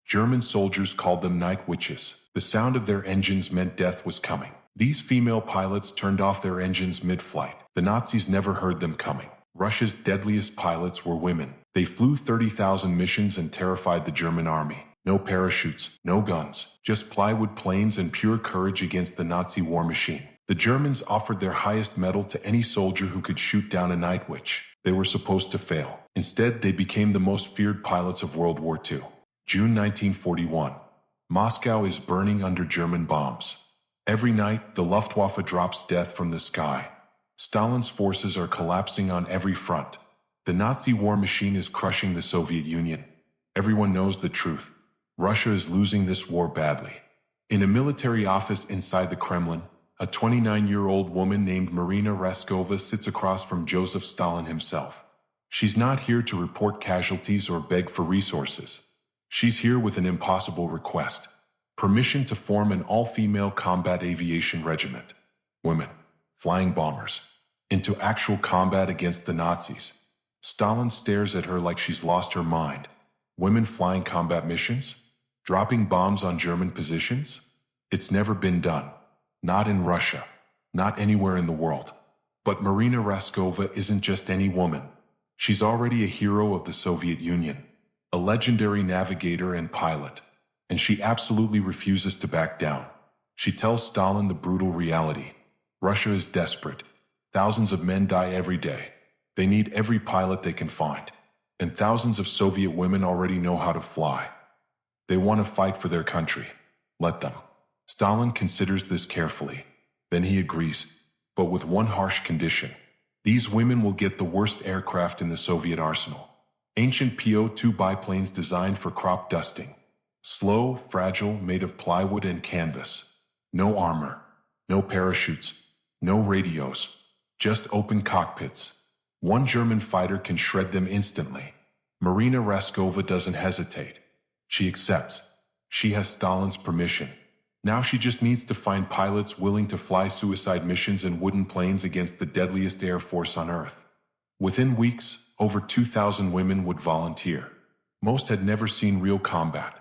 German soldiers called them night witches. The sound of their engines meant death was coming. These female pilots turned off their engines mid-flight. The Nazis never heard them coming. Russia's deadliest pilots were women. They flew 30,000 missions and terrified the German army. No parachutes, no guns, just plywood planes and pure courage against the Nazi war machine. The Germans offered their highest medal to any soldier who could shoot down a night witch. They were supposed to fail. Instead, they became the most feared pilots of World War II. June 1941. Moscow is burning under German bombs. Every night, the Luftwaffe drops death from the sky. Stalin's forces are collapsing on every front. The Nazi war machine is crushing the Soviet Union. Everyone knows the truth. Russia is losing this war badly. In a military office inside the Kremlin, a 29-year-old woman named Marina Raskova sits across from Joseph Stalin himself. She's not here to report casualties or beg for resources. She's here with an impossible request: permission to form an all-female combat aviation regiment. Women, flying bombers, into actual combat against the Nazis. Stalin stares at her like she's lost her mind. Women flying combat missions? Dropping bombs on German positions? It's never been done. Not in Russia. Not anywhere in the world. But Marina Raskova isn't just any woman. She's already a hero of the Soviet Union, a legendary navigator and pilot, and she absolutely refuses to back down. She tells Stalin the brutal reality. Russia is desperate. Thousands of men die every day. They need every pilot they can find. And thousands of Soviet women already know how to fly. They want to fight for their country. Let them. Stalin considers this carefully. Then he agrees, but with one harsh condition. These women will get the worst aircraft in the Soviet arsenal. Ancient PO-2 biplanes designed for crop dusting. Slow, fragile, made of plywood and canvas. No armor. No parachutes. No radios. Just open cockpits. One German fighter can shred them instantly. Marina Raskova doesn't hesitate. She accepts. She has Stalin's permission. Now she just needs to find pilots willing to fly suicide missions in wooden planes against the deadliest air force on Earth. Within weeks, over 2,000 women would volunteer. Most had never seen real combat.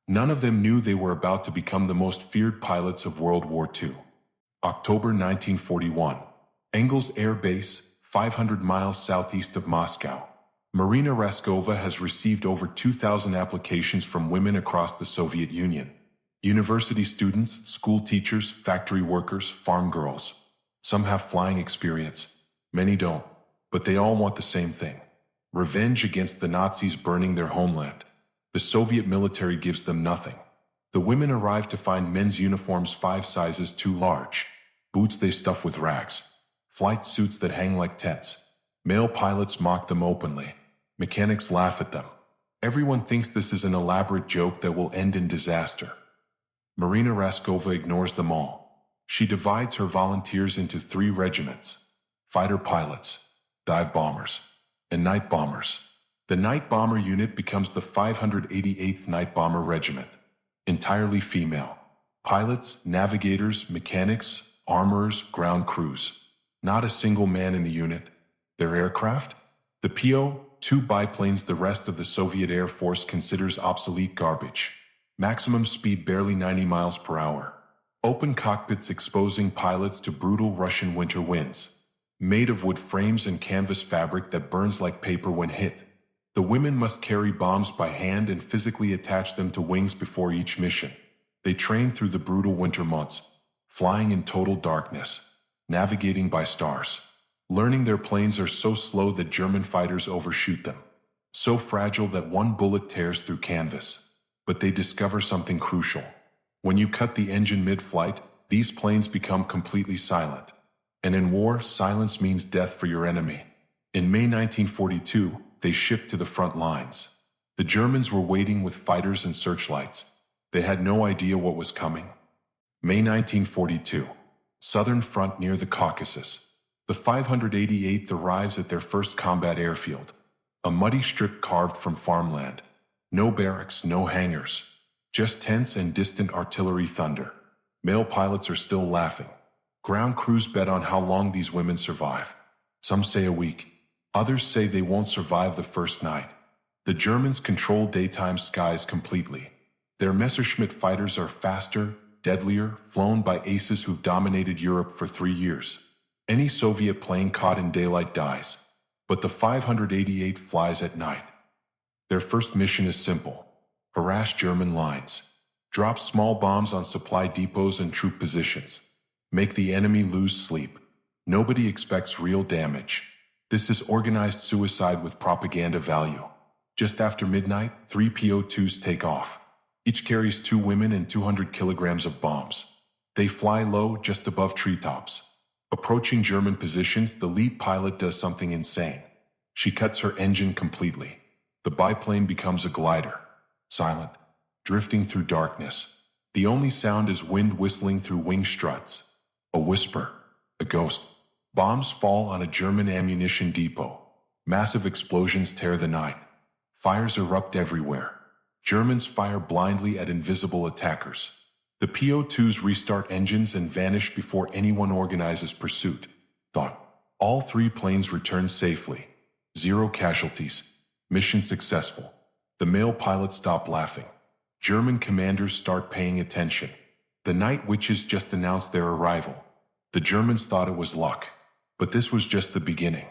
None of them knew they were about to become the most feared pilots of World War II. October 1941. Engels Air Base, 500 miles southeast of Moscow. Marina Raskova has received over 2,000 applications from women across the Soviet Union. University students, school teachers, factory workers, farm girls. Some have flying experience. Many don't. But they all want the same thing: revenge against the Nazis burning their homeland. The Soviet military gives them nothing. The women arrive to find men's uniforms 5 sizes too large. Boots they stuff with rags. Flight suits that hang like tents. Male pilots mock them openly. Mechanics laugh at them. Everyone thinks this is an elaborate joke that will end in disaster. Marina Raskova ignores them all. She divides her volunteers into 3 regiments: fighter pilots, dive bombers, and night bombers. The night bomber unit becomes the 588th Night Bomber Regiment. Entirely female. Pilots, navigators, mechanics, armorers, ground crews. Not a single man in the unit. Their aircraft? The PO-2 biplanes the rest of the Soviet Air Force considers obsolete garbage. Maximum speed barely 90 miles per hour. Open cockpits exposing pilots to brutal Russian winter winds. Made of wood frames and canvas fabric that burns like paper when hit. The women must carry bombs by hand and physically attach them to wings before each mission. They train through the brutal winter months, flying in total darkness, navigating by stars. Learning their planes are so slow that German fighters overshoot them. So fragile that one bullet tears through canvas. But they discover something crucial. When you cut the engine mid-flight, these planes become completely silent. And in war, silence means death for your enemy. In May 1942, they shipped to the front lines. The Germans were waiting with fighters and searchlights. They had no idea what was coming. May 1942. Southern Front near the Caucasus. The 588th arrives at their first combat airfield. A muddy strip carved from farmland. No barracks, no hangars. Just tents and distant artillery thunder. Male pilots are still laughing. Ground crews bet on how long these women survive. Some say a week. Others say they won't survive the first night. The Germans control daytime skies completely. Their Messerschmitt fighters are faster, deadlier, flown by aces who've dominated Europe for 3 years. Any Soviet plane caught in daylight dies. But the 588 flies at night. Their first mission is simple: harass German lines. Drop small bombs on supply depots and troop positions. Make the enemy lose sleep. Nobody expects real damage. This is organized suicide with propaganda value. Just after midnight, 3 PO-2s take off. Each carries 2 women and 200 kilograms of bombs. They fly low, just above treetops. Approaching German positions, the lead pilot does something insane. She cuts her engine completely. The biplane becomes a glider. Silent. Drifting through darkness. The only sound is wind whistling through wing struts. A whisper. A ghost. Bombs fall on a German ammunition depot. Massive explosions tear the night. Fires erupt everywhere. Germans fire blindly at invisible attackers. The PO-2s restart engines and vanish before anyone organizes pursuit. Thought. All 3 planes return safely. 0 casualties. Mission successful. The male pilots stop laughing. German commanders start paying attention. The night witches just announced their arrival. The Germans thought it was luck. But this was just the beginning.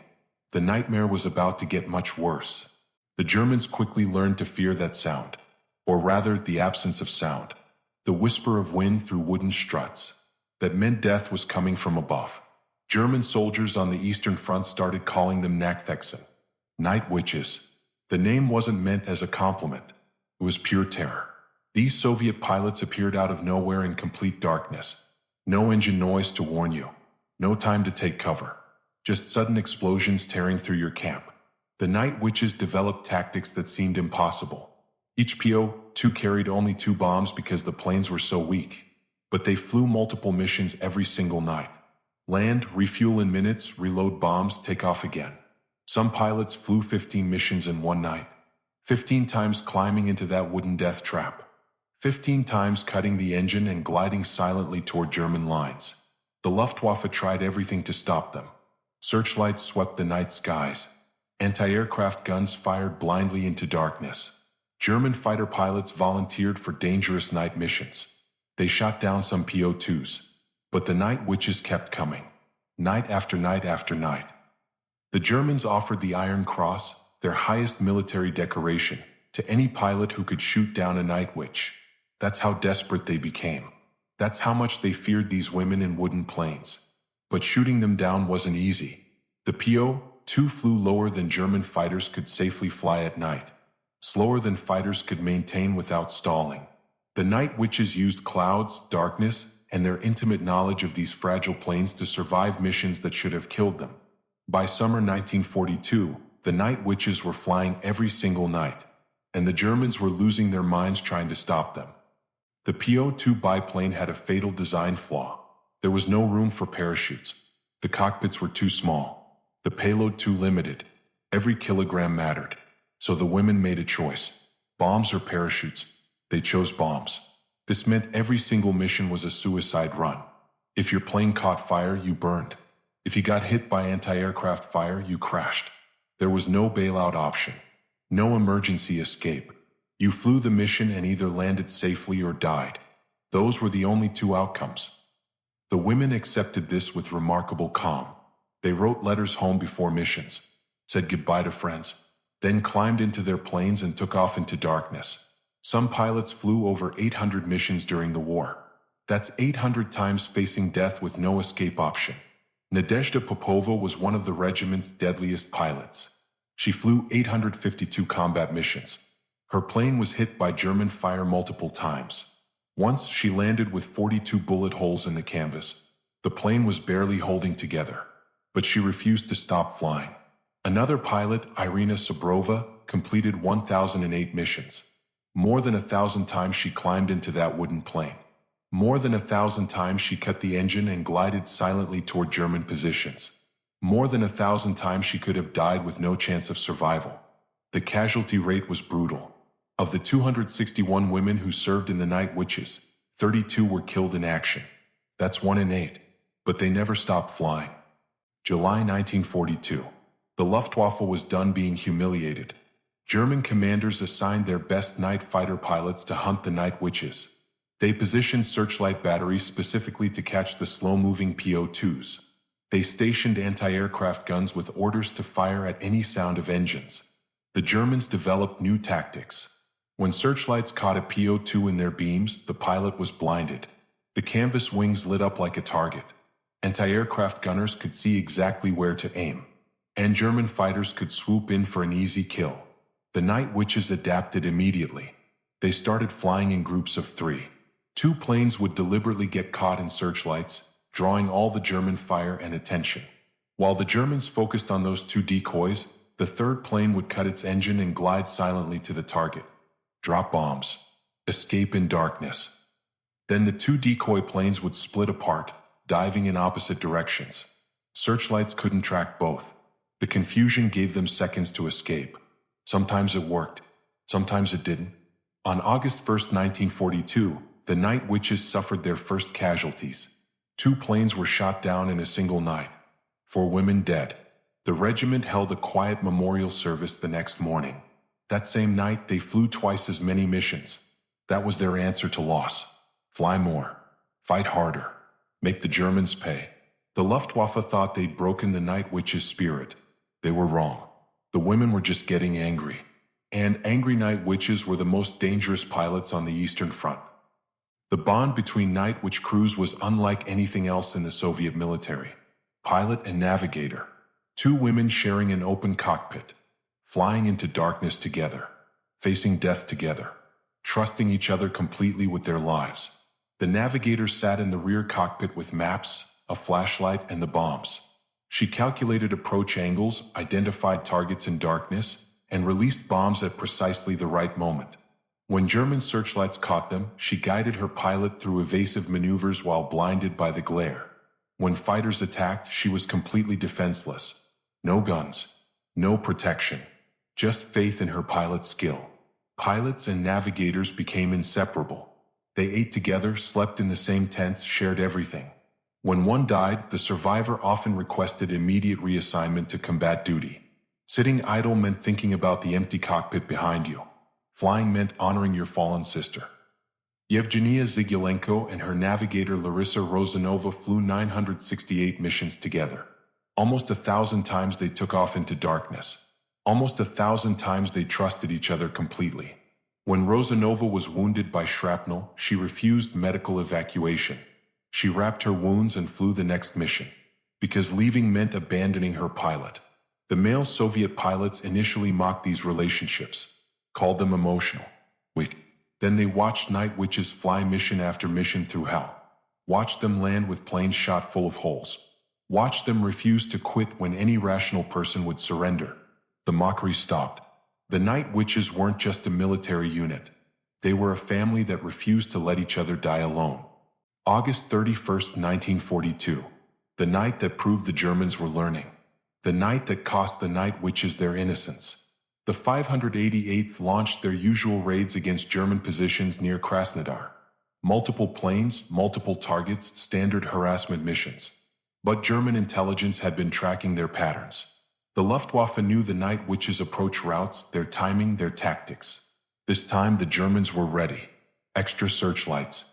The nightmare was about to get much worse. The Germans quickly learned to fear that sound. Or rather, the absence of sound. The whisper of wind through wooden struts. That meant death was coming from above. German soldiers on the Eastern Front started calling them Nachthexen. Night witches. The name wasn't meant as a compliment. It was pure terror. These Soviet pilots appeared out of nowhere in complete darkness. No engine noise to warn you. No time to take cover. Just sudden explosions tearing through your camp. The night witches developed tactics that seemed impossible. Each PO-2 carried only 2 bombs because the planes were so weak. But they flew multiple missions every single night. Land, refuel in minutes, reload bombs, take off again. Some pilots flew 15 missions in one night. 15 times climbing into that wooden death trap. 15 times cutting the engine and gliding silently toward German lines. The Luftwaffe tried everything to stop them. Searchlights swept the night skies. Anti-aircraft guns fired blindly into darkness. German fighter pilots volunteered for dangerous night missions. They shot down some PO-2s. But the night witches kept coming. Night after night after night. The Germans offered the Iron Cross, their highest military decoration, to any pilot who could shoot down a night witch. That's how desperate they became. That's how much they feared these women in wooden planes. But shooting them down wasn't easy. The PO-2 flew lower than German fighters could safely fly at night. Slower than fighters could maintain without stalling. The night witches used clouds, darkness, and their intimate knowledge of these fragile planes to survive missions that should have killed them. By summer 1942, the night witches were flying every single night, and the Germans were losing their minds trying to stop them. The PO-2 biplane had a fatal design flaw. There was no room for parachutes. The cockpits were too small. The payload too limited. Every kilogram mattered. So the women made a choice. Bombs or parachutes. They chose bombs. This meant every single mission was a suicide run. If your plane caught fire, you burned. If you got hit by anti-aircraft fire, you crashed. There was no bailout option. No emergency escape. You flew the mission and either landed safely or died. Those were the only 2 outcomes. The women accepted this with remarkable calm. They wrote letters home before missions, said goodbye to friends, then climbed into their planes and took off into darkness. Some pilots flew over 800 missions during the war. That's 800 times facing death with no escape option. Nadezhda Popova was one of the regiment's deadliest pilots. She flew 852 combat missions. Her plane was hit by German fire multiple times. Once she landed with 42 bullet holes in the canvas. The plane was barely holding together. But she refused to stop flying. Another pilot, Irina Sabrova, completed 1,008 missions. More than 1,000 times she climbed into that wooden plane. More than 1,000 times she cut the engine and glided silently toward German positions. More than 1,000 times she could have died with no chance of survival. The casualty rate was brutal. Of the 261 women who served in the Night Witches, 32 were killed in action. That's 1 in 8. But they never stopped flying. July 1942. The Luftwaffe was done being humiliated. German commanders assigned their best night fighter pilots to hunt the night witches. They positioned searchlight batteries specifically to catch the slow-moving PO2s. They stationed anti-aircraft guns with orders to fire at any sound of engines. The Germans developed new tactics. When searchlights caught a PO2 in their beams, the pilot was blinded. The canvas wings lit up like a target. Anti-aircraft gunners could see exactly where to aim. And German fighters could swoop in for an easy kill. The night witches adapted immediately. They started flying in groups of 3. 2 planes would deliberately get caught in searchlights, drawing all the German fire and attention. While the Germans focused on those 2 decoys, the 3rd plane would cut its engine and glide silently to the target. Drop bombs. Escape in darkness. Then the 2 decoy planes would split apart, diving in opposite directions. Searchlights couldn't track both. The confusion gave them seconds to escape. Sometimes it worked. Sometimes it didn't. On August 1, 1942, the night witches suffered their first casualties. 2 planes were shot down in a single night. 4 women dead. The regiment held a quiet memorial service the next morning. That same night, they flew twice as many missions. That was their answer to loss. Fly more. Fight harder. Make the Germans pay. The Luftwaffe thought they'd broken the night witches' spirit. They were wrong. The women were just getting angry. And angry night witches were the most dangerous pilots on the Eastern Front. The bond between night witch crews was unlike anything else in the Soviet military. Pilot and navigator. 2 women sharing an open cockpit. Flying into darkness together. Facing death together. Trusting each other completely with their lives. The navigator sat in the rear cockpit with maps, a flashlight, and the bombs. She calculated approach angles, identified targets in darkness, and released bombs at precisely the right moment. When German searchlights caught them, she guided her pilot through evasive maneuvers while blinded by the glare. When fighters attacked, she was completely defenseless. No guns. No protection. Just faith in her pilot's skill. Pilots and navigators became inseparable. They ate together, slept in the same tents, shared everything. When one died, the survivor often requested immediate reassignment to combat duty. Sitting idle meant thinking about the empty cockpit behind you. Flying meant honoring your fallen sister. Yevgenia Zigulenko and her navigator Larissa Rozanova flew 968 missions together. Almost 1,000 times they took off into darkness. Almost 1,000 times they trusted each other completely. When Rozanova was wounded by shrapnel, she refused medical evacuation. She wrapped her wounds and flew the next mission. Because leaving meant abandoning her pilot. The male Soviet pilots initially mocked these relationships, called them emotional, weak. Then they watched night witches fly mission after mission through hell. Watched them land with planes shot full of holes. Watched them refuse to quit when any rational person would surrender. The mockery stopped. The night witches weren't just a military unit. They were a family that refused to let each other die alone. August 31, 1942. The night that proved the Germans were learning. The night that cost the night witches their innocence. The 588th launched their usual raids against German positions near Krasnodar. Multiple planes, multiple targets, standard harassment missions. But German intelligence had been tracking their patterns. The Luftwaffe knew the night witches' approach routes, their timing, their tactics. This time the Germans were ready. Extra searchlights.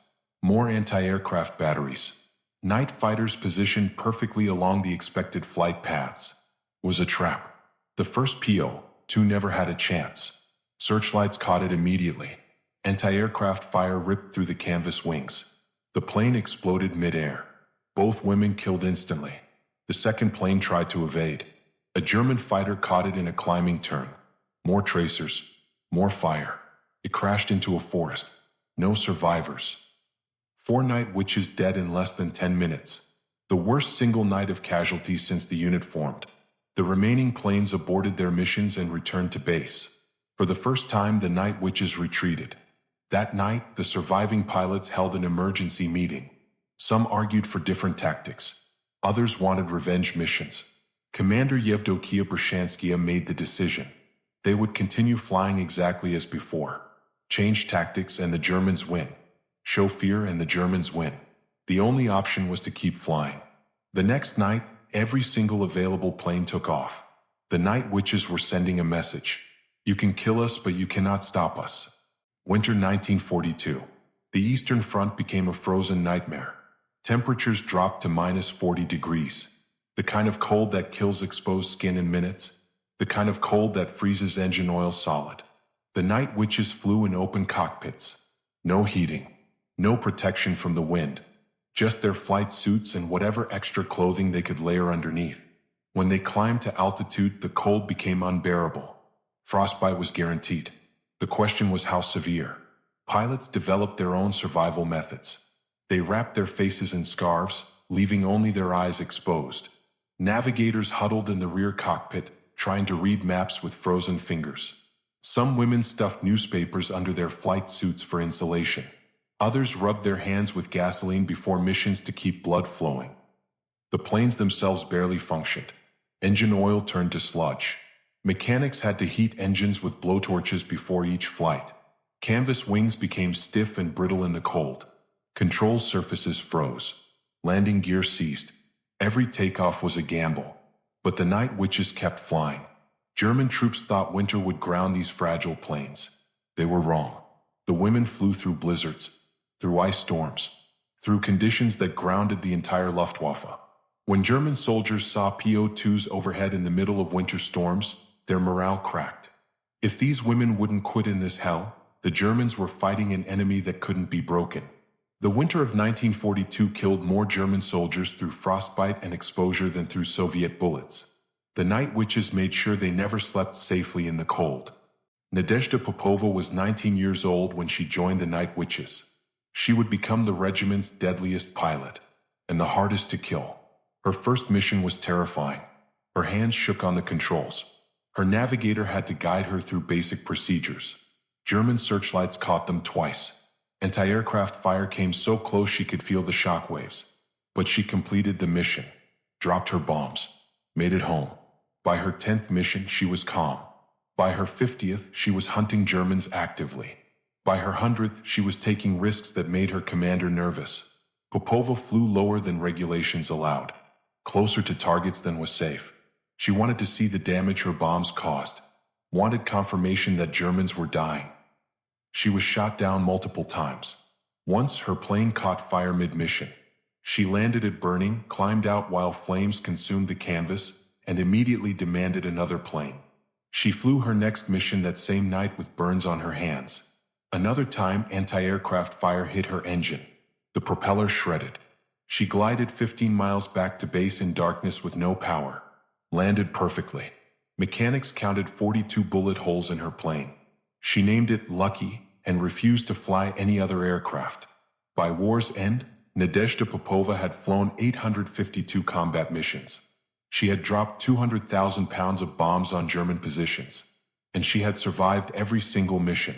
More anti-aircraft batteries. Night fighters positioned perfectly along the expected flight paths. It was a trap. The first PO-2 never had a chance. Searchlights caught it immediately. Anti-aircraft fire ripped through the canvas wings. The plane exploded mid-air. Both women killed instantly. The second plane tried to evade. A German fighter caught it in a climbing turn. More tracers. More fire. It crashed into a forest. No survivors. 4 night witches dead in less than 10 minutes. The worst single night of casualties since the unit formed. The remaining planes aborted their missions and returned to base. For the first time, the night witches retreated. That night, the surviving pilots held an emergency meeting. Some argued for different tactics. Others wanted revenge missions. Commander Yevdokia Brushanskaya made the decision. They would continue flying exactly as before. Change tactics and the Germans win. Show fear and the Germans win. The only option was to keep flying. The next night, every single available plane took off. The night witches were sending a message. You can kill us, but you cannot stop us. Winter 1942. The Eastern Front became a frozen nightmare. Temperatures dropped to -40 degrees. The kind of cold that kills exposed skin in minutes. The kind of cold that freezes engine oil solid. The night witches flew in open cockpits. No heating. No protection from the wind. Just their flight suits and whatever extra clothing they could layer underneath. When they climbed to altitude, the cold became unbearable. Frostbite was guaranteed. The question was how severe. Pilots developed their own survival methods. They wrapped their faces in scarves, leaving only their eyes exposed. Navigators huddled in the rear cockpit, trying to read maps with frozen fingers. Some women stuffed newspapers under their flight suits for insulation. Others rubbed their hands with gasoline before missions to keep blood flowing. The planes themselves barely functioned. Engine oil turned to sludge. Mechanics had to heat engines with blowtorches before each flight. Canvas wings became stiff and brittle in the cold. Control surfaces froze. Landing gear ceased. Every takeoff was a gamble. But the night witches kept flying. German troops thought winter would ground these fragile planes. They were wrong. The women flew through blizzards, through ice storms, through conditions that grounded the entire Luftwaffe. When German soldiers saw PO2s overhead in the middle of winter storms, their morale cracked. If these women wouldn't quit in this hell, the Germans were fighting an enemy that couldn't be broken. The winter of 1942 killed more German soldiers through frostbite and exposure than through Soviet bullets. The night witches made sure they never slept safely in the cold. Nadezhda Popova was 19 years old when she joined the night witches. She would become the regiment's deadliest pilot, and the hardest to kill. Her first mission was terrifying. Her hands shook on the controls. Her navigator had to guide her through basic procedures. German searchlights caught them twice. Anti-aircraft fire came so close she could feel the shockwaves. But she completed the mission, dropped her bombs, made it home. By her 10th mission, she was calm. By her 50th, she was hunting Germans actively. By her 100th, she was taking risks that made her commander nervous. Popova flew lower than regulations allowed, closer to targets than was safe. She wanted to see the damage her bombs caused, wanted confirmation that Germans were dying. She was shot down multiple times. Once, her plane caught fire mid-mission. She landed it burning, climbed out while flames consumed the canvas, and immediately demanded another plane. She flew her next mission that same night with burns on her hands. Another time, anti-aircraft fire hit her engine. The propeller shredded. She glided 15 miles back to base in darkness with no power. Landed perfectly. Mechanics counted 42 bullet holes in her plane. She named it Lucky and refused to fly any other aircraft. By war's end, Nadezhda Popova had flown 852 combat missions. She had dropped 200,000 pounds of bombs on German positions. And she had survived every single mission.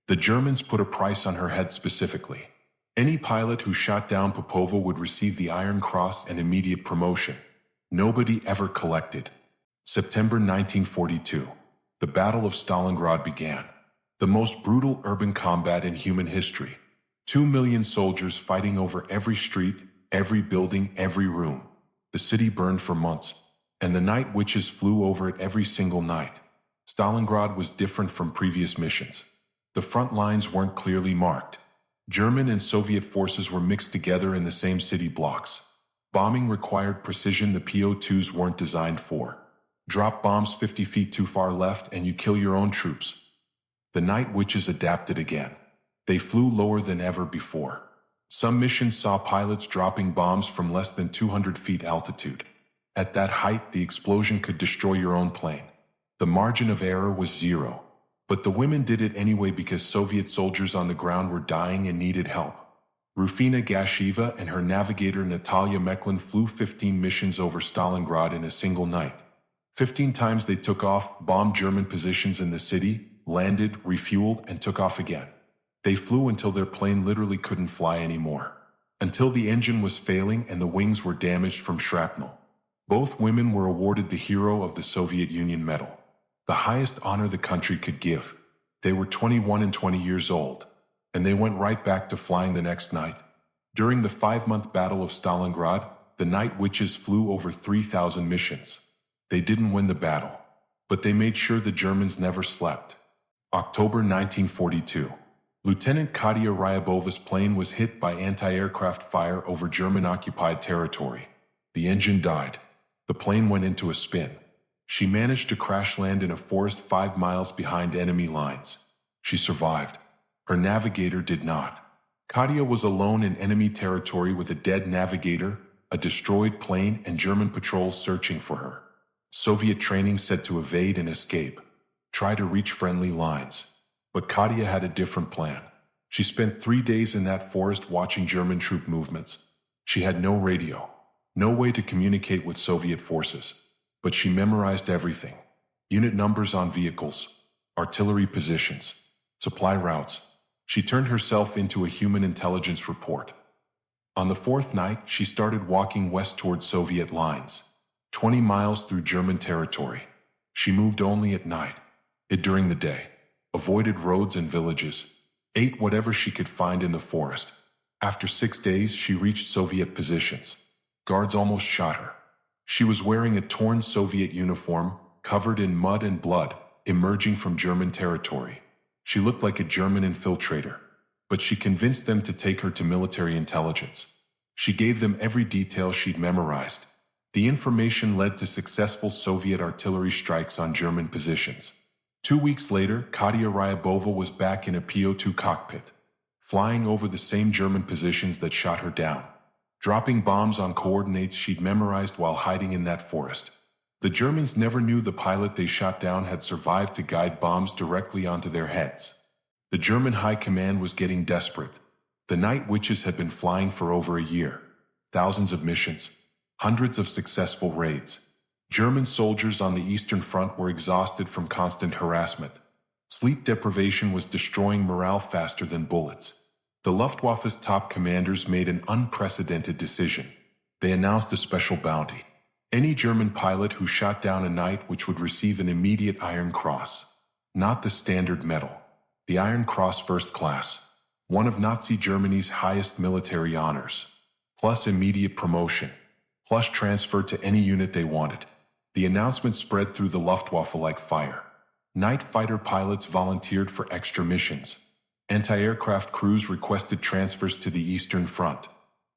The Germans put a price on her head specifically. Any pilot who shot down Popova would receive the Iron Cross and immediate promotion. Nobody ever collected. September 1942. The Battle of Stalingrad began. The most brutal urban combat in human history. 2 million soldiers fighting over every street, every building, every room. The city burned for months, and the night witches flew over it every single night. Stalingrad was different from previous missions. The front lines weren't clearly marked. German and Soviet forces were mixed together in the same city blocks. Bombing required precision the PO2s weren't designed for. Drop bombs 50 feet too far left and you kill your own troops. The night witches adapted again. They flew lower than ever before. Some missions saw pilots dropping bombs from less than 200 feet altitude. At that height, the explosion could destroy your own plane. The margin of error was zero. But the women did it anyway because Soviet soldiers on the ground were dying and needed help. Rufina Gasheva and her navigator Natalia Meklin flew 15 missions over Stalingrad in a single night. 15 times they took off, bombed German positions in the city, landed, refueled, and took off again. They flew until their plane literally couldn't fly anymore. Until the engine was failing and the wings were damaged from shrapnel. Both women were awarded the Hero of the Soviet Union Medal, the highest honor the country could give. They were 21 and 20 years old, and they went right back to flying the next night. During the 5-month Battle of Stalingrad, the night witches flew over 3,000 missions. They didn't win the battle. but they made sure the Germans never slept. October 1942. Lieutenant Katia Ryabova's plane was hit by anti-aircraft fire over German-occupied territory. The engine died. The plane went into a spin. She managed to crash land in a forest 5 miles behind enemy lines. She survived. Her navigator did not. Katia was alone in enemy territory with a dead navigator, a destroyed plane, and German patrols searching for her. Soviet training said to evade and escape. Try to reach friendly lines. But Katia had a different plan. She spent 3 days in that forest watching German troop movements. She had no radio, no way to communicate with Soviet forces. But she memorized everything. Unit numbers on vehicles, artillery positions, supply routes. She turned herself into a human intelligence report. On the 4th night, she started walking west toward Soviet lines, 20 miles through German territory. She moved only at night, hid during the day, avoided roads and villages, ate whatever she could find in the forest. After 6 days, she reached Soviet positions. Guards almost shot her. She was wearing a torn Soviet uniform, covered in mud and blood, emerging from German territory. She looked like a German infiltrator, but she convinced them to take her to military intelligence. She gave them every detail she'd memorized. The information led to successful Soviet artillery strikes on German positions. 2 weeks later, Katia Ryabova was back in a PO-2 cockpit, flying over the same German positions that shot her down, dropping bombs on coordinates she'd memorized while hiding in that forest. The Germans never knew the pilot they shot down had survived to guide bombs directly onto their heads. The German high command was getting desperate. The night witches had been flying for over a year. Thousands of missions, hundreds of successful raids. German soldiers on the Eastern Front were exhausted from constant harassment. Sleep deprivation was destroying morale faster than bullets. The Luftwaffe's top commanders made an unprecedented decision. They announced a special bounty. Any German pilot who shot down a night witch would receive an immediate Iron Cross. Not the standard medal. The Iron Cross First Class. One of Nazi Germany's highest military honors. Plus immediate promotion. Plus transfer to any unit they wanted. The announcement spread through the Luftwaffe like fire. Night fighter pilots volunteered for extra missions. Anti-aircraft crews requested transfers to the Eastern Front.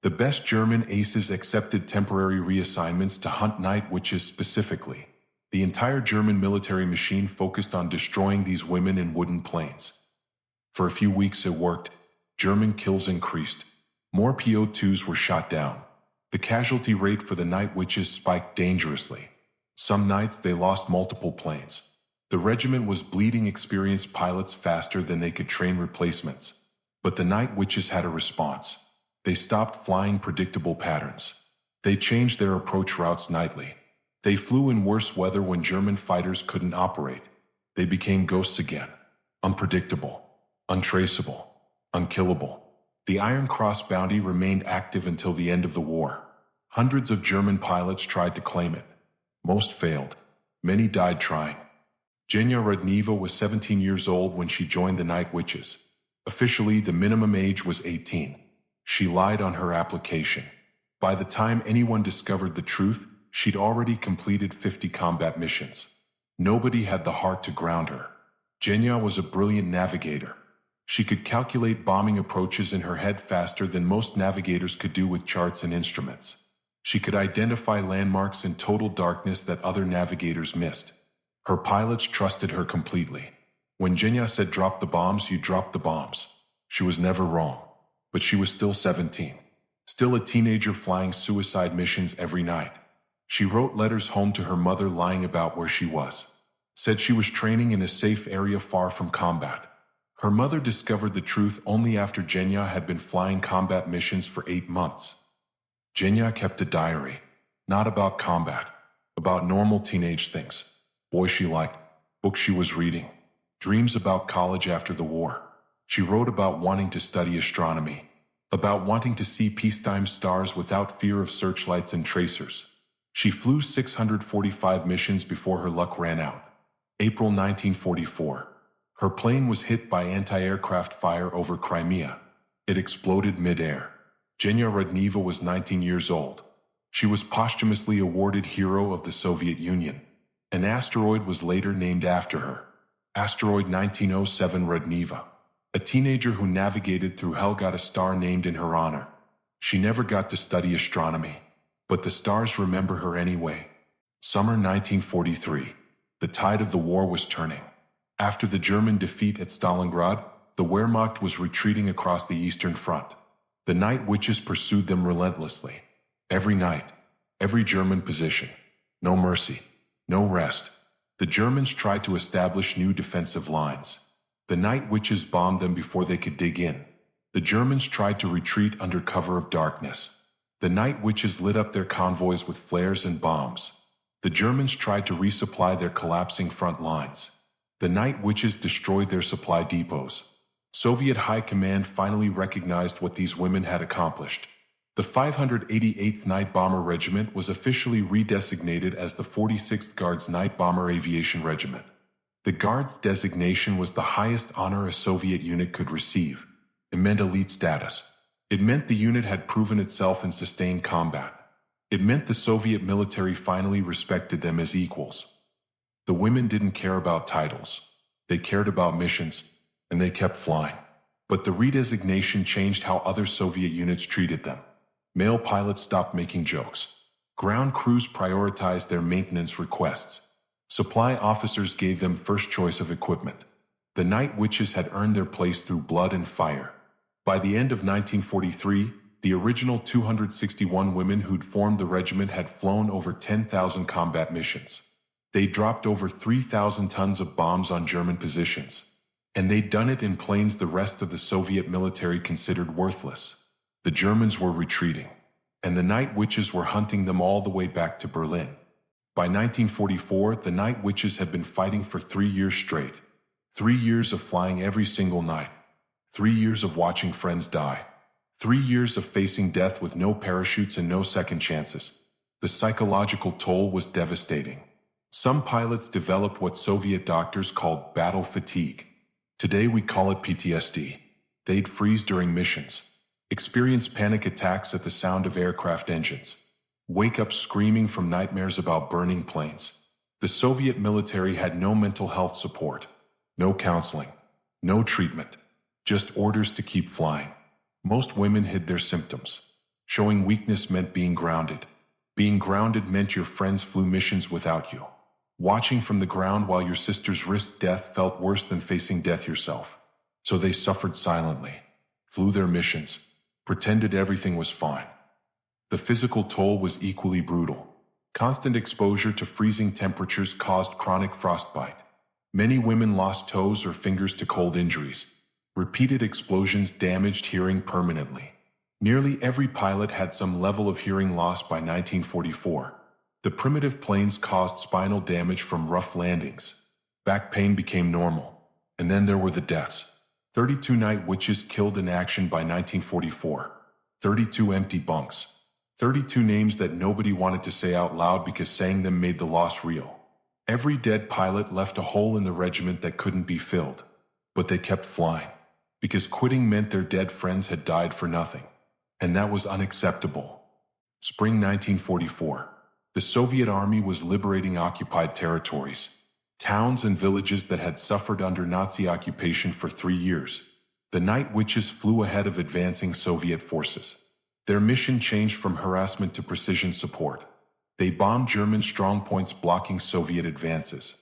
The best German aces accepted temporary reassignments to hunt night witches specifically. The entire German military machine focused on destroying these women in wooden planes. For a few weeks it worked. German kills increased. More PO-2s were shot down. The casualty rate for the night witches spiked dangerously. Some nights they lost multiple planes. The regiment was bleeding experienced pilots faster than they could train replacements. But the night witches had a response. They stopped flying predictable patterns. They changed their approach routes nightly. They flew in worse weather when German fighters couldn't operate. They became ghosts again. Unpredictable. Untraceable. Unkillable. The Iron Cross bounty remained active until the end of the war. Hundreds of German pilots tried to claim it. Most failed. Many died trying. Zhenya Rudneva was 17 years old when she joined the Night Witches. Officially, the minimum age was 18. She lied on her application. By the time anyone discovered the truth, she'd already completed 50 combat missions. Nobody had the heart to ground her. Zhenya was a brilliant navigator. She could calculate bombing approaches in her head faster than most navigators could do with charts and instruments. She could identify landmarks in total darkness that other navigators missed. Her pilots trusted her completely. When Zhenya said drop the bombs, you dropped the bombs. She was never wrong. But she was still 17. Still a teenager flying suicide missions every night. She wrote letters home to her mother lying about where she was. Said she was training in a safe area far from combat. Her mother discovered the truth only after Zhenya had been flying combat missions for 8 months. Zhenya kept a diary. Not about combat. About normal teenage things. Boys she liked. Books she was reading. Dreams about college after the war. She wrote about wanting to study astronomy. About wanting to see peacetime stars without fear of searchlights and tracers. She flew 645 missions before her luck ran out. April 1944. Her plane was hit by anti-aircraft fire over Crimea. It exploded mid-air. Zhenya Rudneva was 19 years old. She was posthumously awarded Hero of the Soviet Union. An asteroid was later named after her. Asteroid 1907 Rudneva. A teenager who navigated through hell got a star named in her honor. She never got to study astronomy, but the stars remember her anyway. Summer 1943. The tide of the war was turning. After the German defeat at Stalingrad, the Wehrmacht was retreating across the Eastern Front. The night witches pursued them relentlessly. Every night, every German position. No mercy, no rest. The Germans tried to establish new defensive lines. The night witches bombed them before they could dig in. The Germans tried to retreat under cover of darkness. The night witches lit up their convoys with flares and bombs. The Germans tried to resupply their collapsing front lines. The night witches destroyed their supply depots. Soviet High Command finally recognized what these women had accomplished. The 588th Night Bomber Regiment was officially redesignated as the 46th Guards Night Bomber Aviation Regiment. The Guards designation was the highest honor a Soviet unit could receive. It meant elite status. It meant the unit had proven itself in sustained combat. It meant the Soviet military finally respected them as equals. The women didn't care about titles. They cared about missions, and they kept flying. But the redesignation changed how other Soviet units treated them. Male pilots stopped making jokes. Ground crews prioritized their maintenance requests. Supply officers gave them first choice of equipment. The night witches had earned their place through blood and fire. By the end of 1943, the original 261 women who'd formed the regiment had flown over 10,000 combat missions. They dropped over 3,000 tons of bombs on German positions. And they'd done it in planes the rest of the Soviet military considered worthless. The Germans were retreating, and the night witches were hunting them all the way back to Berlin. By 1944, the night witches had been fighting for 3 years straight. 3 years of flying every single night. 3 years of watching friends die. 3 years of facing death with no parachutes and no second chances. The psychological toll was devastating. Some pilots developed what Soviet doctors called battle fatigue. Today we call it PTSD. They'd freeze during missions, experience panic attacks at the sound of aircraft engines, wake up screaming from nightmares about burning planes. The Soviet military had no mental health support, no counseling, no treatment, just orders to keep flying. Most women hid their symptoms. Showing weakness meant being grounded. Being grounded meant your friends flew missions without you. Watching from the ground while your sisters risked death felt worse than facing death yourself. So they suffered silently, flew their missions, pretended everything was fine. The physical toll was equally brutal. Constant exposure to freezing temperatures caused chronic frostbite. Many women lost toes or fingers to cold injuries. Repeated explosions damaged hearing permanently. Nearly every pilot had some level of hearing loss by 1944. The primitive planes caused spinal damage from rough landings. Back pain became normal. And then there were the deaths. 32 night witches killed in action by 1944. 32 empty bunks. 32 names that nobody wanted to say out loud because saying them made the loss real. Every dead pilot left a hole in the regiment that couldn't be filled. But they kept flying. Because quitting meant their dead friends had died for nothing. And that was unacceptable. Spring 1944. The Soviet army was liberating occupied territories. Towns and villages that had suffered under Nazi occupation for 3 years. The night witches flew ahead of advancing Soviet forces. Their mission changed from harassment to precision support. They bombed German strongpoints blocking Soviet advances.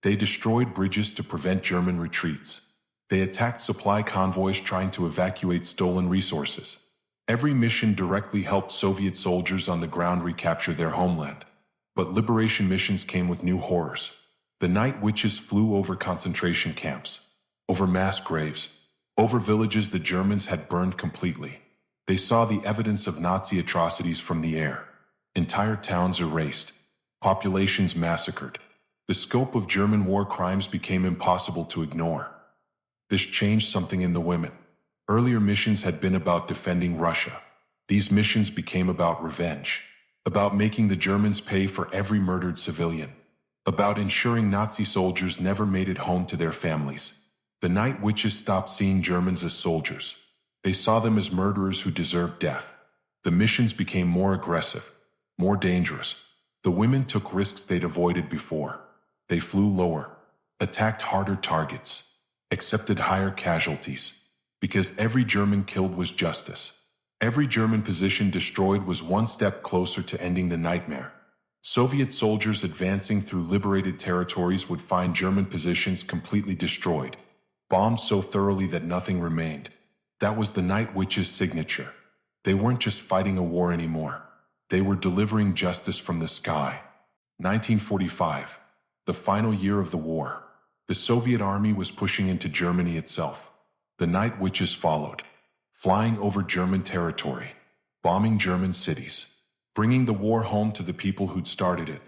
They destroyed bridges to prevent German retreats. They attacked supply convoys trying to evacuate stolen resources. Every mission directly helped Soviet soldiers on the ground recapture their homeland. But liberation missions came with new horrors. The night witches flew over concentration camps, over mass graves, over villages the Germans had burned completely. They saw the evidence of Nazi atrocities from the air. Entire towns erased, populations massacred. The scope of German war crimes became impossible to ignore. This changed something in the women. Earlier missions had been about defending Russia. These missions became about revenge, about making the Germans pay for every murdered civilian, about ensuring Nazi soldiers never made it home to their families. The night witches stopped seeing Germans as soldiers. They saw them as murderers who deserved death. The missions became more aggressive, more dangerous. The women took risks they'd avoided before. They flew lower, attacked harder targets, accepted higher casualties, because every German killed was justice. Every German position destroyed was one step closer to ending the nightmare. Soviet soldiers advancing through liberated territories would find German positions completely destroyed, bombed so thoroughly that nothing remained. That was the Night Witch's signature. They weren't just fighting a war anymore. They were delivering justice from the sky. 1945, the final year of the war. The Soviet army was pushing into Germany itself. The Night Witches followed, flying over German territory, bombing German cities, bringing the war home to the people who'd started it.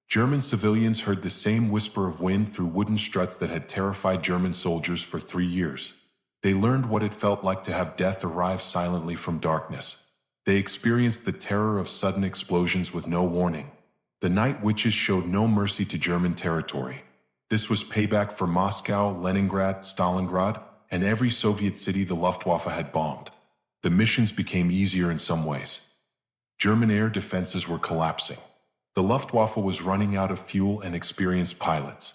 German civilians heard the same whisper of wind through wooden struts that had terrified German soldiers for 3 years. They learned what it felt like to have death arrive silently from darkness. They experienced the terror of sudden explosions with no warning. The Night Witches showed no mercy to German territory. This was payback for Moscow, Leningrad, Stalingrad, and every Soviet city the Luftwaffe had bombed. The missions became easier in some ways. German air defenses were collapsing. The Luftwaffe was running out of fuel and experienced pilots.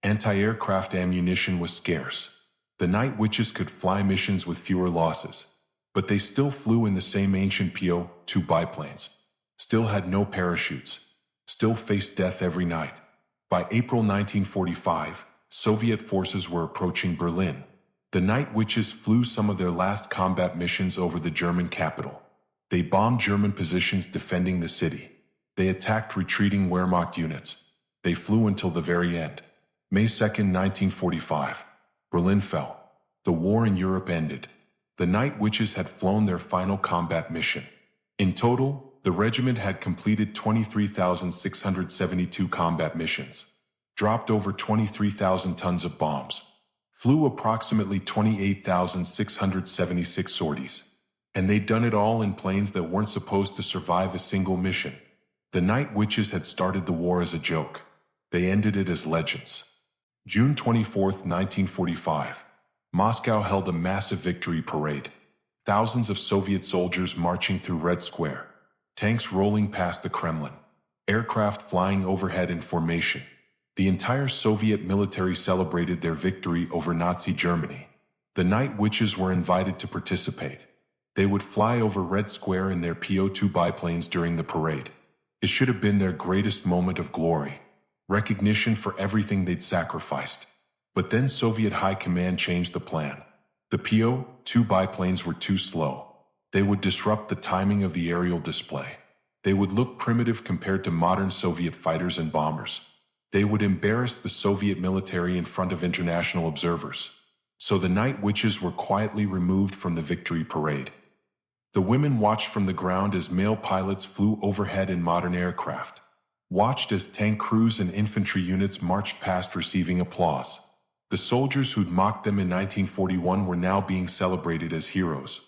Anti-aircraft ammunition was scarce. The Night Witches could fly missions with fewer losses, but they still flew in the same ancient PO-2 biplanes, still had no parachutes, still faced death every night. By April 1945, Soviet forces were approaching Berlin. The Night Witches flew some of their last combat missions over the German capital. They bombed German positions defending the city. They attacked retreating Wehrmacht units. They flew until the very end. May 2, 1945. Berlin fell. The war in Europe ended. The Night Witches had flown their final combat mission. In total, the regiment had completed 23,672 combat missions, dropped over 23,000 tons of bombs, flew approximately 28,676 sorties. And they'd done it all in planes that weren't supposed to survive a single mission. The Night Witches had started the war as a joke. They ended it as legends. June 24, 1945. Moscow held a massive victory parade. Thousands of Soviet soldiers marching through Red Square. Tanks rolling past the Kremlin. Aircraft flying overhead in formation. The entire Soviet military celebrated their victory over Nazi Germany. The Night Witches were invited to participate. They would fly over Red Square in their PO-2 biplanes during the parade. It should have been their greatest moment of glory, recognition for everything they'd sacrificed. But then Soviet High Command changed the plan. The PO-2 biplanes were too slow. They would disrupt the timing of the aerial display. They would look primitive compared to modern Soviet fighters and bombers. They would embarrass the Soviet military in front of international observers. So the Night Witches were quietly removed from the victory parade. The women watched from the ground as male pilots flew overhead in modern aircraft, watched as tank crews and infantry units marched past receiving applause. The soldiers who'd mocked them in 1941 were now being celebrated as heroes.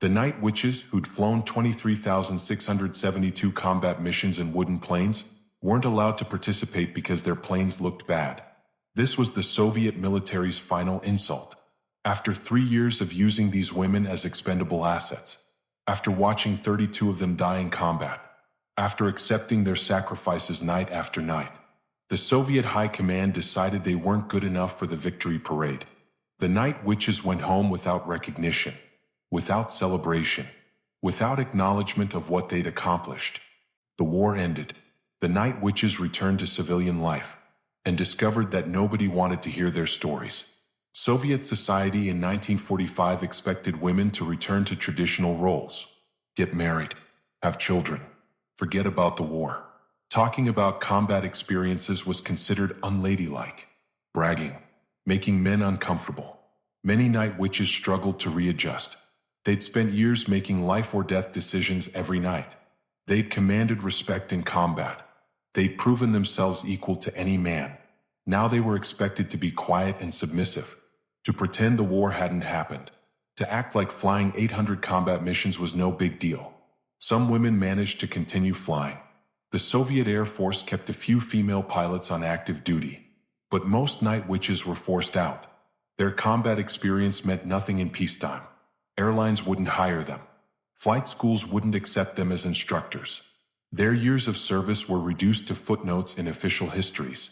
The Night Witches, who'd flown 23,672 combat missions in wooden planes, weren't allowed to participate because their planes looked bad. This was the Soviet military's final insult. After 3 years of using these women as expendable assets, after watching 32 of them die in combat, after accepting their sacrifices night after night, the Soviet High Command decided they weren't good enough for the victory parade. The Night Witches went home without recognition, without celebration, without acknowledgement of what they'd accomplished. The war ended. The Night Witches returned to civilian life and discovered that nobody wanted to hear their stories. Soviet society in 1945 expected women to return to traditional roles. Get married, have children, forget about the war. Talking about combat experiences was considered unladylike, bragging, making men uncomfortable. Many Night Witches struggled to readjust. They'd spent years making life or death decisions every night. They'd commanded respect in combat. They'd proven themselves equal to any man. Now they were expected to be quiet and submissive, to pretend the war hadn't happened, to act like flying 800 combat missions was no big deal. Some women managed to continue flying. The Soviet Air Force kept a few female pilots on active duty, but most Night Witches were forced out. Their combat experience meant nothing in peacetime. Airlines wouldn't hire them. Flight schools wouldn't accept them as instructors. Their years of service were reduced to footnotes in official histories.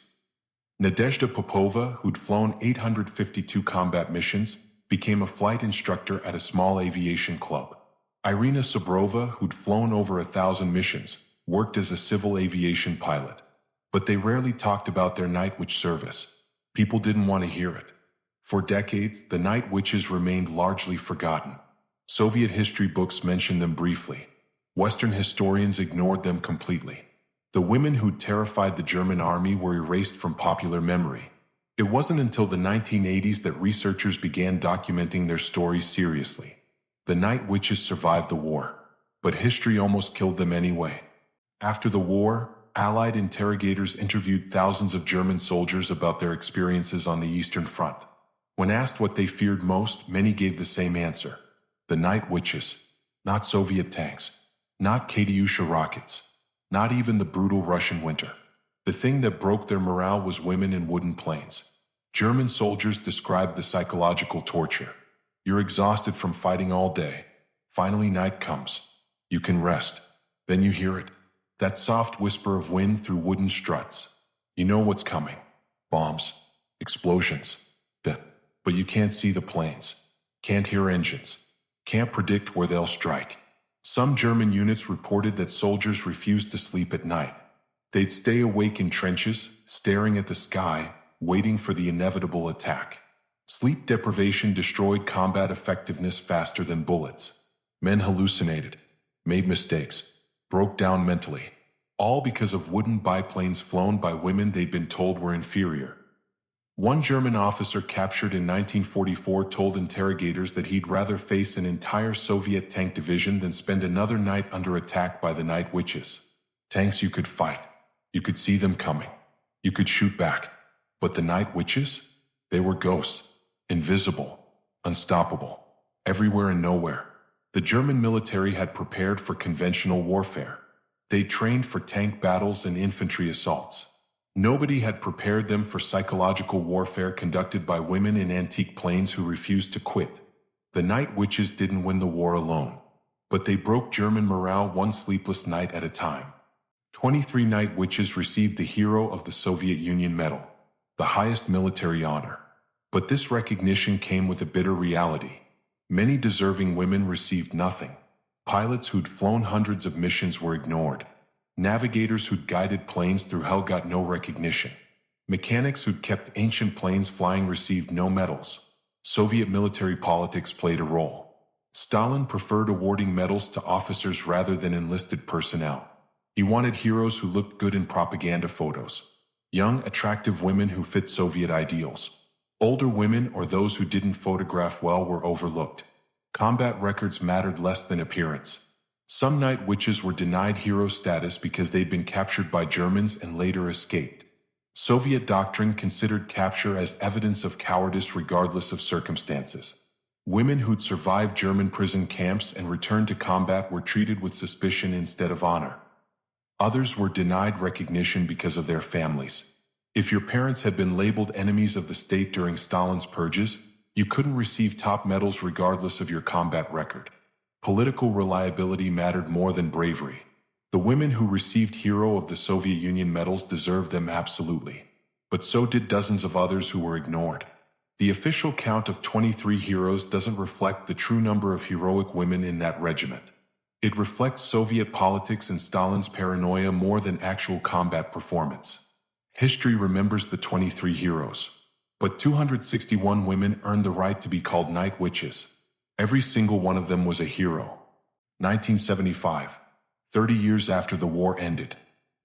Nadezhda Popova, who'd flown 852 combat missions, became a flight instructor at a small aviation club. Irina Sabrova, who'd flown over 1,000 missions, worked as a civil aviation pilot. But they rarely talked about their night witch service. People didn't want to hear it. For decades, the night witches remained largely forgotten. Soviet history books mentioned them briefly. Western historians ignored them completely. The women who terrified the German army were erased from popular memory. It wasn't until the 1980s that researchers began documenting their stories seriously. The night witches survived the war, but history almost killed them anyway. After the war, Allied interrogators interviewed thousands of German soldiers about their experiences on the Eastern Front. When asked what they feared most, many gave the same answer. The night witches. Not Soviet tanks. Not Katyusha rockets. Not even the brutal Russian winter. The thing that broke their morale was women in wooden planes. German soldiers described the psychological torture. You're exhausted from fighting all day. Finally night comes. You can rest. Then you hear it. That soft whisper of wind through wooden struts. You know what's coming. Bombs. Explosions. But you can't see the planes. Can't hear engines. Can't predict where they'll strike. Some German units reported that soldiers refused to sleep at night. They'd stay awake in trenches, staring at the sky, waiting for the inevitable attack. Sleep deprivation destroyed combat effectiveness faster than bullets. Men hallucinated, made mistakes, broke down mentally, all because of wooden biplanes flown by women they'd been told were inferior. One German officer captured in 1944 told interrogators that he'd rather face an entire Soviet tank division than spend another night under attack by the night witches. Tanks you could fight. You could see them coming. You could shoot back. But the night witches? They were ghosts. Invisible. Unstoppable. Everywhere and nowhere. The German military had prepared for conventional warfare. They trained for tank battles and infantry assaults. Nobody had prepared them for psychological warfare conducted by women in antique planes who refused to quit. The night witches didn't win the war alone, but they broke German morale one sleepless night at a time. 23 night witches received the Hero of the Soviet Union Medal, the highest military honor. But this recognition came with a bitter reality. Many deserving women received nothing. Pilots who'd flown hundreds of missions were ignored. Navigators who'd guided planes through hell got no recognition. Mechanics who'd kept ancient planes flying received no medals. Soviet military politics played a role. Stalin preferred awarding medals to officers rather than enlisted personnel. He wanted heroes who looked good in propaganda photos. Young, attractive women who fit Soviet ideals. Older women or those who didn't photograph well were overlooked. Combat records mattered less than appearance. Some night witches were denied hero status because they'd been captured by Germans and later escaped. Soviet doctrine considered capture as evidence of cowardice regardless of circumstances. Women who'd survived German prison camps and returned to combat were treated with suspicion instead of honor. Others were denied recognition because of their families. If your parents had been labeled enemies of the state during Stalin's purges, you couldn't receive top medals regardless of your combat record. Political reliability mattered more than bravery. The women who received Hero of the Soviet Union medals deserved them absolutely. But so did dozens of others who were ignored. The official count of 23 heroes doesn't reflect the true number of heroic women in that regiment. It reflects Soviet politics and Stalin's paranoia more than actual combat performance. History remembers the 23 heroes. But 261 women earned the right to be called night witches. Every single one of them was a hero. 1975, 30 years after the war ended.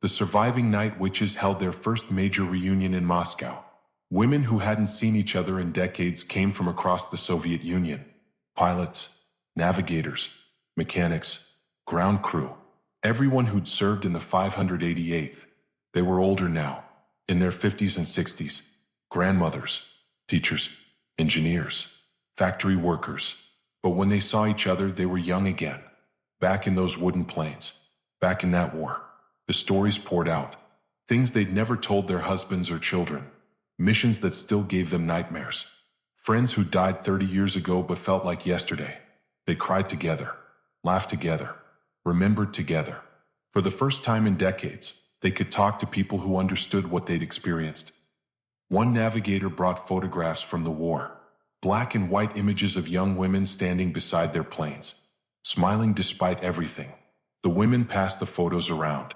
The surviving night witches held their first major reunion in Moscow. Women who hadn't seen each other in decades came from across the Soviet Union. Pilots, navigators, mechanics, ground crew, everyone who'd served in the 588th. They were older now, in their 50s and 60s. Grandmothers, teachers, engineers, factory workers. But when they saw each other, they were young again. Back in those wooden planes. Back in that war. The stories poured out. Things they'd never told their husbands or children. Missions that still gave them nightmares. Friends who died 30 years ago but felt like yesterday. They cried together. Laughed together. Remembered together. For the first time in decades, they could talk to people who understood what they'd experienced. One navigator brought photographs from the war, black and white images of young women standing beside their planes, smiling despite everything. The women passed the photos around,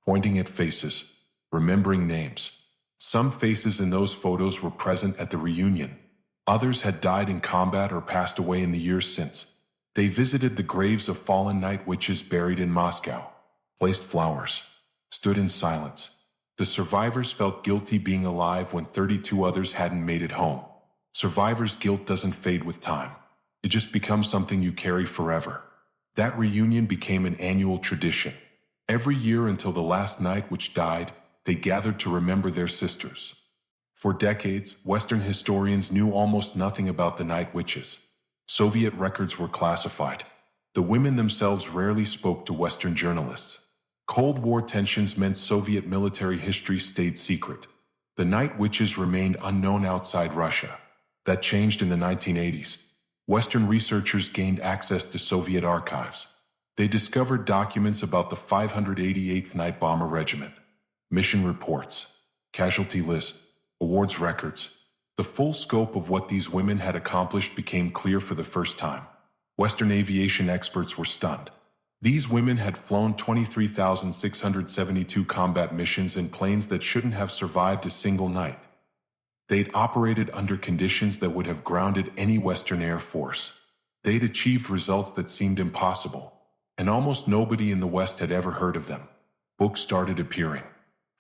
pointing at faces, remembering names. Some faces in those photos were present at the reunion. Others had died in combat or passed away in the years since. They visited the graves of fallen night witches buried in Moscow, placed flowers, stood in silence. The survivors felt guilty being alive when 32 others hadn't made it home. Survivors' guilt doesn't fade with time. It just becomes something you carry forever. That reunion became an annual tradition. Every year until the last night witch died, they gathered to remember their sisters. For decades, Western historians knew almost nothing about the night witches. Soviet records were classified. The women themselves rarely spoke to Western journalists. Cold War tensions meant Soviet military history stayed secret. The night witches remained unknown outside Russia. That changed in the 1980s. Western researchers gained access to Soviet archives. They discovered documents about the 588th Night Bomber Regiment, mission reports, casualty lists, awards records. The full scope of what these women had accomplished became clear for the first time. Western aviation experts were stunned. These women had flown 23,672 combat missions in planes that shouldn't have survived a single night. They'd operated under conditions that would have grounded any Western Air Force. They'd achieved results that seemed impossible, and almost nobody in the West had ever heard of them. Books started appearing,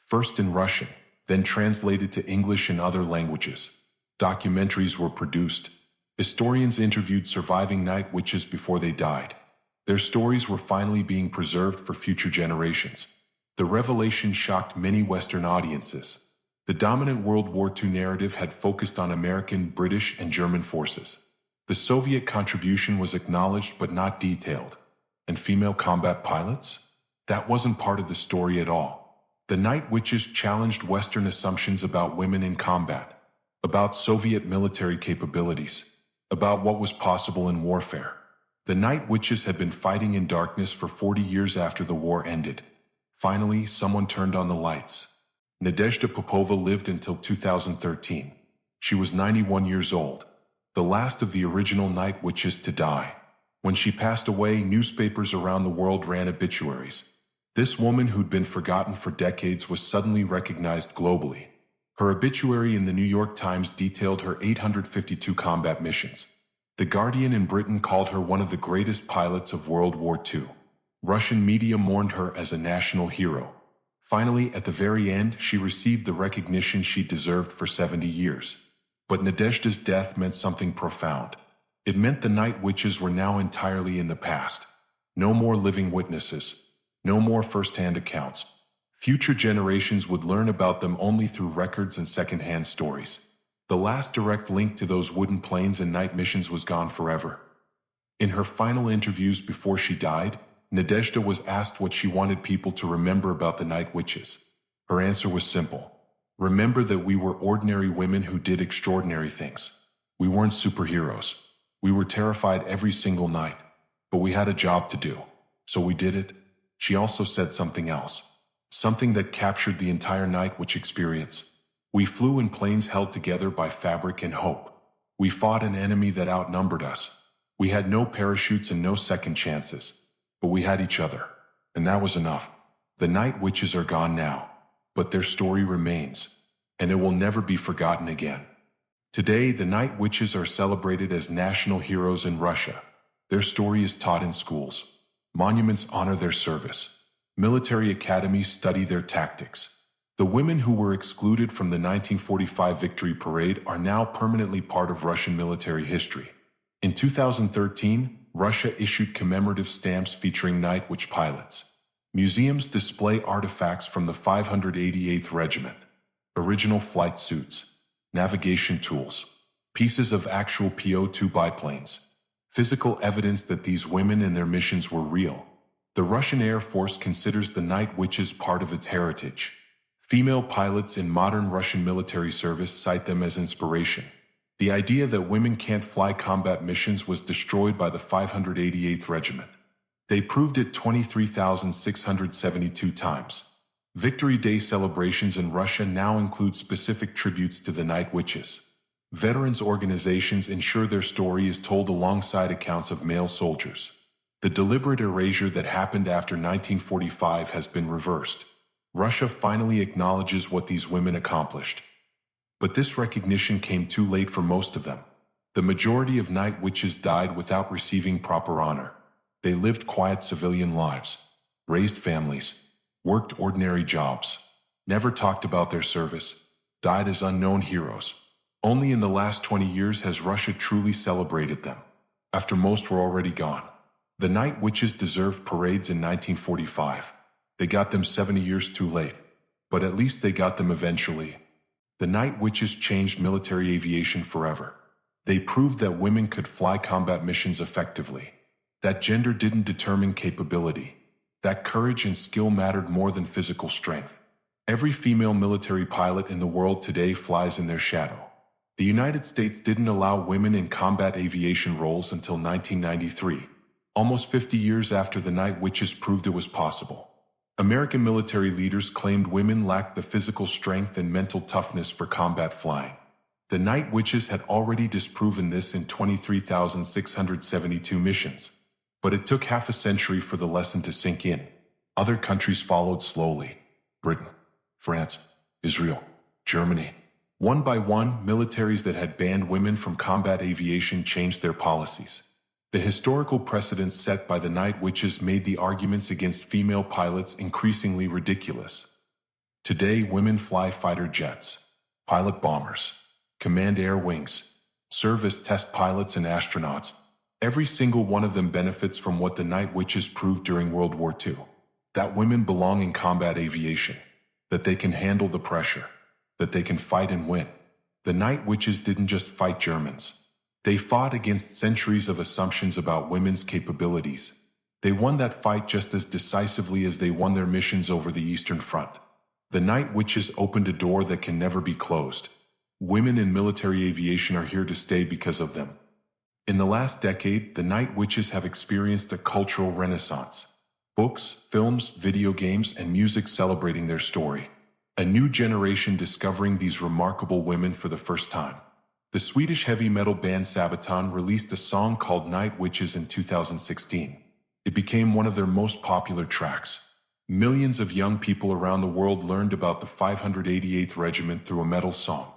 first in Russian, then translated to English and other languages. Documentaries were produced. Historians interviewed surviving night witches before they died. Their stories were finally being preserved for future generations. The revelation shocked many Western audiences. The dominant World War II narrative had focused on American, British, and German forces. The Soviet contribution was acknowledged but not detailed. And female combat pilots? That wasn't part of the story at all. The night witches challenged Western assumptions about women in combat, about Soviet military capabilities, about what was possible in warfare. The night witches had been fighting in darkness for 40 years after the war ended. Finally, someone turned on the lights. Nadezhda Popova lived until 2013. She was 91 years old, the last of the original night witches to die. When she passed away, newspapers around the world ran obituaries. This woman who'd been forgotten for decades was suddenly recognized globally. Her obituary in the New York Times detailed her 852 combat missions. The Guardian in Britain called her one of the greatest pilots of World War II. Russian media mourned her as a national hero. Finally, at the very end, she received the recognition she deserved for 70 years. But Nadezhda's death meant something profound. It meant the night witches were now entirely in the past. No more living witnesses. No more first-hand accounts. Future generations would learn about them only through records and second-hand stories. The last direct link to those wooden planes and night missions was gone forever. In her final interviews before she died, Nadezhda was asked what she wanted people to remember about the night witches. Her answer was simple. Remember that we were ordinary women who did extraordinary things. We weren't superheroes. We were terrified every single night, but we had a job to do. So we did it. She also said something else. Something that captured the entire night witch experience. We flew in planes held together by fabric and hope. We fought an enemy that outnumbered us. We had no parachutes and no second chances. But we had each other, and that was enough. The night witches are gone now, but their story remains, and it will never be forgotten again. Today, the night witches are celebrated as national heroes in Russia. Their story is taught in schools. Monuments honor their service. Military academies study their tactics. The women who were excluded from the 1945 Victory Parade are now permanently part of Russian military history. In 2013, Russia issued commemorative stamps featuring night witch pilots. Museums display artifacts from the 588th Regiment, original flight suits, navigation tools, pieces of actual PO-2 biplanes, physical evidence that these women and their missions were real. The Russian Air Force considers the night witches part of its heritage. Female pilots in modern Russian military service cite them as inspiration. The idea that women can't fly combat missions was destroyed by the 588th Regiment. They proved it 23,672 times. Victory Day celebrations in Russia now include specific tributes to the night witches. Veterans organizations ensure their story is told alongside accounts of male soldiers. The deliberate erasure that happened after 1945 has been reversed. Russia finally acknowledges what these women accomplished. But this recognition came too late for most of them. The majority of night witches died without receiving proper honor. They lived quiet civilian lives, raised families, worked ordinary jobs, never talked about their service, died as unknown heroes. Only in the last 20 years has Russia truly celebrated them, after most were already gone. The night witches deserved parades in 1945. They got them 70 years too late, but at least they got them eventually. The night witches changed military aviation forever. They proved that women could fly combat missions effectively, that gender didn't determine capability, that courage and skill mattered more than physical strength. Every female military pilot in the world today flies in their shadow. The United States didn't allow women in combat aviation roles until 1993, almost 50 years after the night witches proved it was possible. American military leaders claimed women lacked the physical strength and mental toughness for combat flying. The night witches had already disproven this in 23,672 missions. But it took half a century for the lesson to sink in. Other countries followed slowly. Britain, France, Israel, Germany. One by one, militaries that had banned women from combat aviation changed their policies. The historical precedents set by the night witches made the arguments against female pilots increasingly ridiculous. Today, women fly fighter jets, pilot bombers, command air wings, serve as test pilots and astronauts. Every single one of them benefits from what the night witches proved during World War II. That women belong in combat aviation, that they can handle the pressure, that they can fight and win. The night witches didn't just fight Germans. They fought against centuries of assumptions about women's capabilities. They won that fight just as decisively as they won their missions over the Eastern Front. The night witches opened a door that can never be closed. Women in military aviation are here to stay because of them. In the last decade, the night witches have experienced a cultural renaissance. Books, films, video games, and music celebrating their story. A new generation discovering these remarkable women for the first time. The Swedish heavy metal band Sabaton released a song called Night Witches in 2016. It became one of their most popular tracks. Millions of young people around the world learned about the 588th Regiment through a metal song.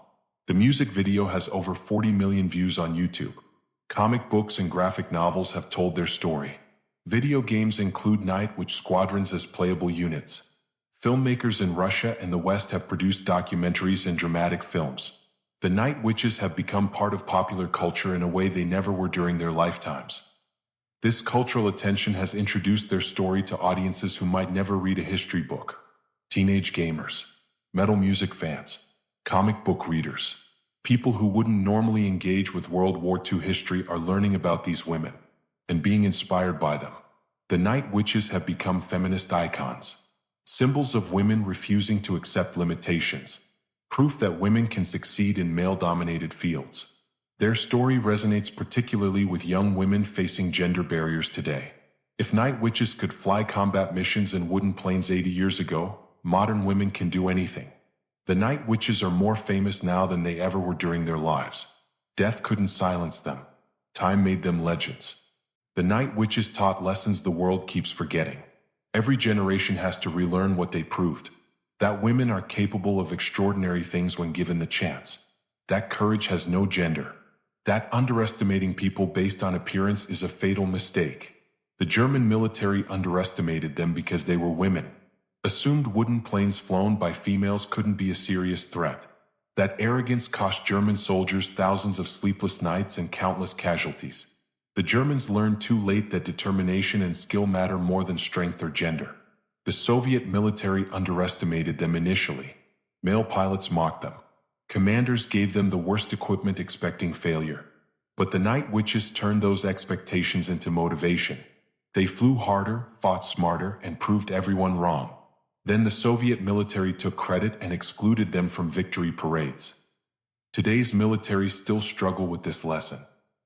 The music video has over 40 million views on YouTube. Comic books and graphic novels have told their story. Video games include night witch squadrons as playable units. Filmmakers in Russia and the West have produced documentaries and dramatic films. The night witches have become part of popular culture in a way they never were during their lifetimes. This cultural attention has introduced their story to audiences who might never read a history book. Teenage gamers, metal music fans, comic book readers. People who wouldn't normally engage with World War II history are learning about these women and being inspired by them. The night witches have become feminist icons, symbols of women refusing to accept limitations, proof that women can succeed in male-dominated fields. Their story resonates particularly with young women facing gender barriers today. If night witches could fly combat missions in wooden planes 80 years ago, modern women can do anything. The night witches are more famous now than they ever were during their lives. Death couldn't silence them. Time made them legends. The night witches taught lessons the world keeps forgetting. Every generation has to relearn what they proved. That women are capable of extraordinary things when given the chance. That courage has no gender. That underestimating people based on appearance is a fatal mistake. The German military underestimated them because they were women. Assumed wooden planes flown by females couldn't be a serious threat. That arrogance cost German soldiers thousands of sleepless nights and countless casualties. The Germans learned too late that determination and skill matter more than strength or gender. The Soviet military underestimated them initially. Male pilots mocked them. Commanders gave them the worst equipment expecting failure. But the night witches turned those expectations into motivation. They flew harder, fought smarter, and proved everyone wrong. Then the Soviet military took credit and excluded them from victory parades. Today's militaries still struggle with this lesson.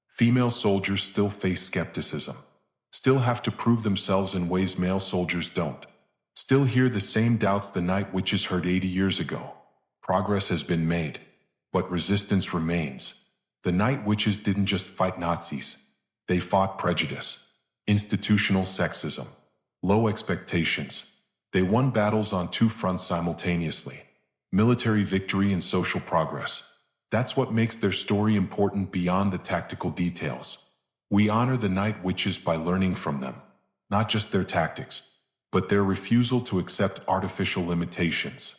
Female soldiers still face skepticism, still have to prove themselves in ways male soldiers don't. Still hear the same doubts the night witches heard 80 years ago. Progress has been made, but resistance remains. The night witches didn't just fight Nazis. They fought prejudice, institutional sexism, low expectations. They won battles on two fronts simultaneously: military victory and social progress. That's what makes their story important beyond the tactical details. We honor the night witches by learning from them, not just their tactics, but their refusal to accept artificial limitations.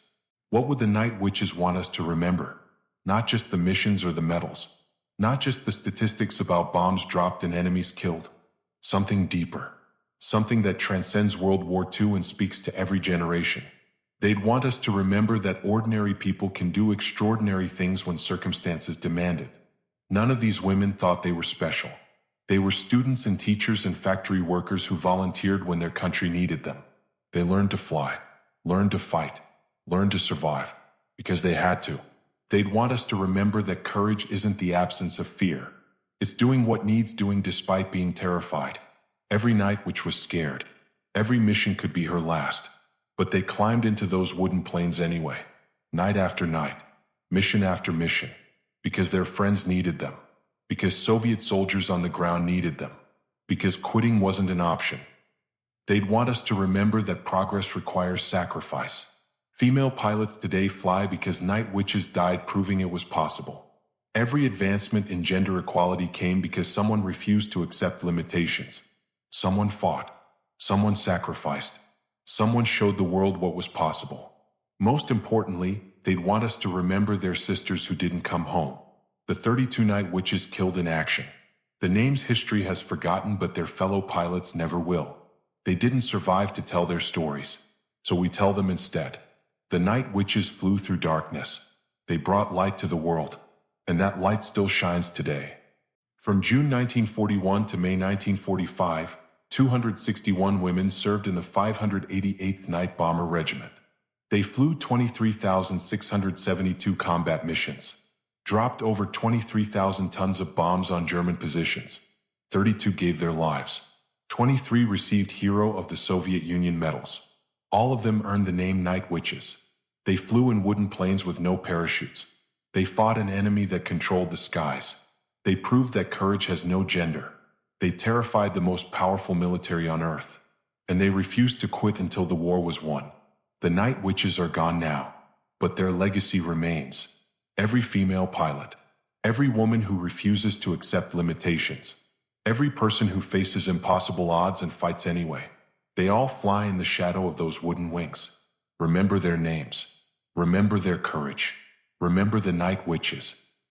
What would the night witches want us to remember? Not just the missions or the medals, not just the statistics about bombs dropped and enemies killed. Something deeper, something that transcends World War II and speaks to every generation. They'd want us to remember that ordinary people can do extraordinary things when circumstances demand it. None of these women thought they were special. They were students and teachers and factory workers who volunteered when their country needed them. They learned to fly, learned to fight, learned to survive, because they had to. They'd want us to remember that courage isn't the absence of fear. It's doing what needs doing despite being terrified. Every night witch was scared. Every mission could be her last. But they climbed into those wooden planes anyway, night after night, mission after mission, because their friends needed them, because Soviet soldiers on the ground needed them, because quitting wasn't an option. They'd want us to remember that progress requires sacrifice. Female pilots today fly because night witches died proving it was possible. Every advancement in gender equality came because someone refused to accept limitations. Someone fought. Someone sacrificed. Someone showed the world what was possible. Most importantly, they'd want us to remember their sisters who didn't come home. The 32 night witches killed in action. The names history has forgotten, but their fellow pilots never will. They didn't survive to tell their stories, so we tell them instead. The night witches flew through darkness. They brought light to the world, and that light still shines today. From June 1941 to May 1945, 261 women served in the 588th Night Bomber Regiment. They flew 23,672 combat missions, dropped over 23,000 tons of bombs on German positions. 32 gave their lives. 23 received Hero of the Soviet Union medals. All of them earned the name Night Witches. They flew in wooden planes with no parachutes. They fought an enemy that controlled the skies. They proved that courage has no gender. They terrified the most powerful military on Earth. And they refused to quit until the war was won. The Night Witches are gone now, but their legacy remains. Every female pilot, every woman who refuses to accept limitations, every person who faces impossible odds and fights anyway. They all fly in the shadow of those wooden wings. Remember their names. Remember their courage. Remember the Night Witches.